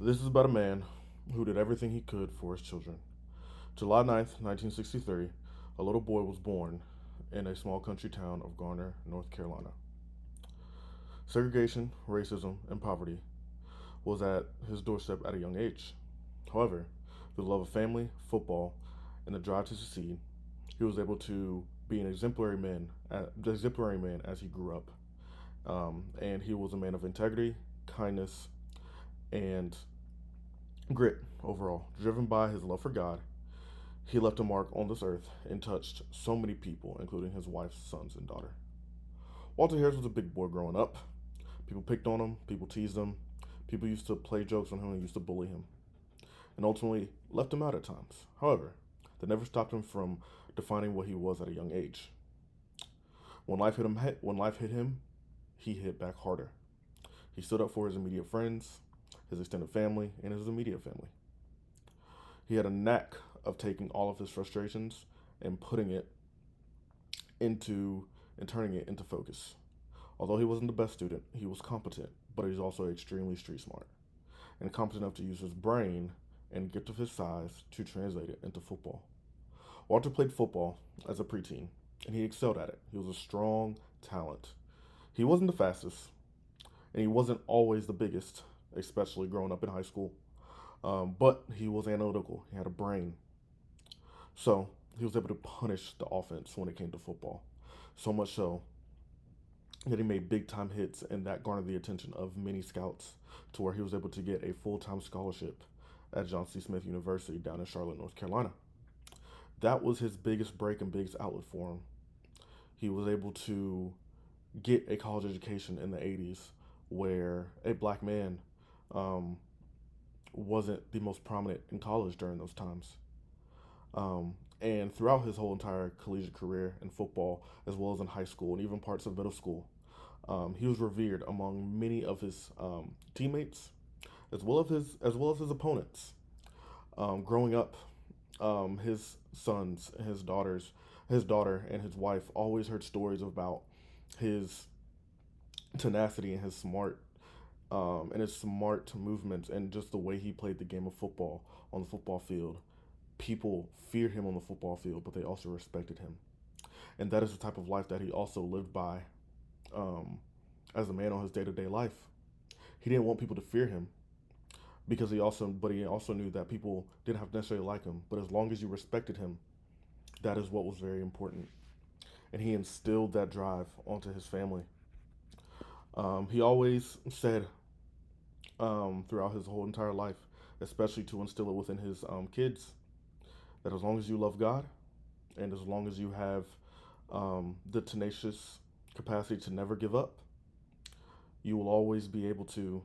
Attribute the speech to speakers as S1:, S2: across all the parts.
S1: This is about a man who did everything he could for his children. July 9th, 1963, a little boy was born in a small country town of Garner, North Carolina. Segregation, racism, and poverty was at his doorstep at a young age. However, through the love of family, football, and the drive to succeed, he was able to be an exemplary man as he grew up. And he was a man of integrity, kindness, and grit overall. Driven by his love for God, he left a mark on this earth and touched so many people, including his wife's sons and daughter. Walter Harris was a big boy growing up. People picked on him, people teased him, people used to play jokes on him and used to bully him, and ultimately left him out at times. However, that never stopped him from defining what he was at a young age. When life hit him, he hit back harder. He stood up for his immediate friends, his extended family, and his immediate family. He had a knack of taking all of his frustrations and putting it into and turning it into focus. Although he wasn't the best student, he was competent, but he was also extremely street smart and competent enough to use his brain and gift of his size to translate it into football. Walter played football as a preteen, and he excelled at it. He was a strong talent. He wasn't the fastest, and he wasn't always the biggest, especially growing up in high school. But he was analytical. He had a brain. So he was able to punish the offense when it came to football. So much so that he made big time hits, and that garnered the attention of many scouts to where he was able to get a full time scholarship at John C. Smith University down in Charlotte, North Carolina. That was his biggest break and biggest outlet for him. He was able to get a college education in the 80s where a black man um, wasn't the most prominent in college during those times. And throughout his whole entire collegiate career in football, as well as in high school and even parts of middle school, he was revered among many of his teammates, as well as his opponents. Growing up, his sons, his daughter, and his wife always heard stories about his tenacity and his smart movements and just the way he played the game of football on the football field. People feared him on the football field, but they also respected him, and that is the type of life that he also lived by um, as a man on his day to day life. He didn't want people to fear him but he also knew that people didn't have to necessarily like him, but as long as you respected him, that is what was very important. And he instilled that drive onto his family. He always said throughout his whole entire life, especially to instill it within his kids, that as long as you love God and as long as you have the tenacious capacity to never give up, you will always be able to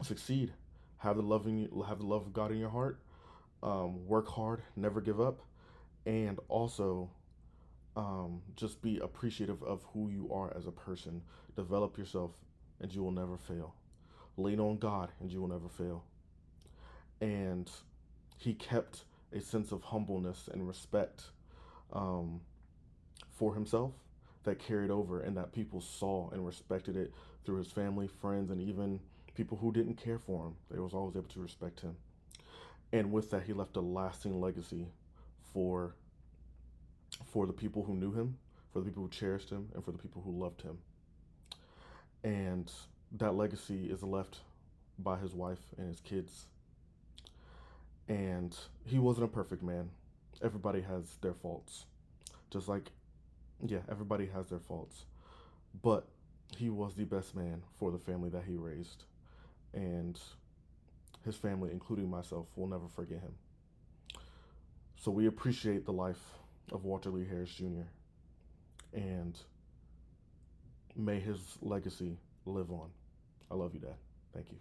S1: succeed. Have the love of God in your heart. Work hard, never give up, and also just be appreciative of who you are as a person. Develop yourself, and you will never fail. Lean on God, and you will never fail. And he kept a sense of humbleness and respect um, for himself that carried over, and that people saw and respected it through his family, friends, and even people who didn't care for him. They was always able to respect him. And with that, he left a lasting legacy for for the people who knew him, for the people who cherished him, and for the people who loved him. And that legacy is left by his wife and his kids. And he wasn't a perfect man. Everybody has their faults. Just like, yeah, everybody has their faults. But he was the best man for the family that he raised. And his family, including myself, will never forget him. So we appreciate the life of Walter Lee Harris Jr. and may his legacy live on. I love you, Dad. Thank you.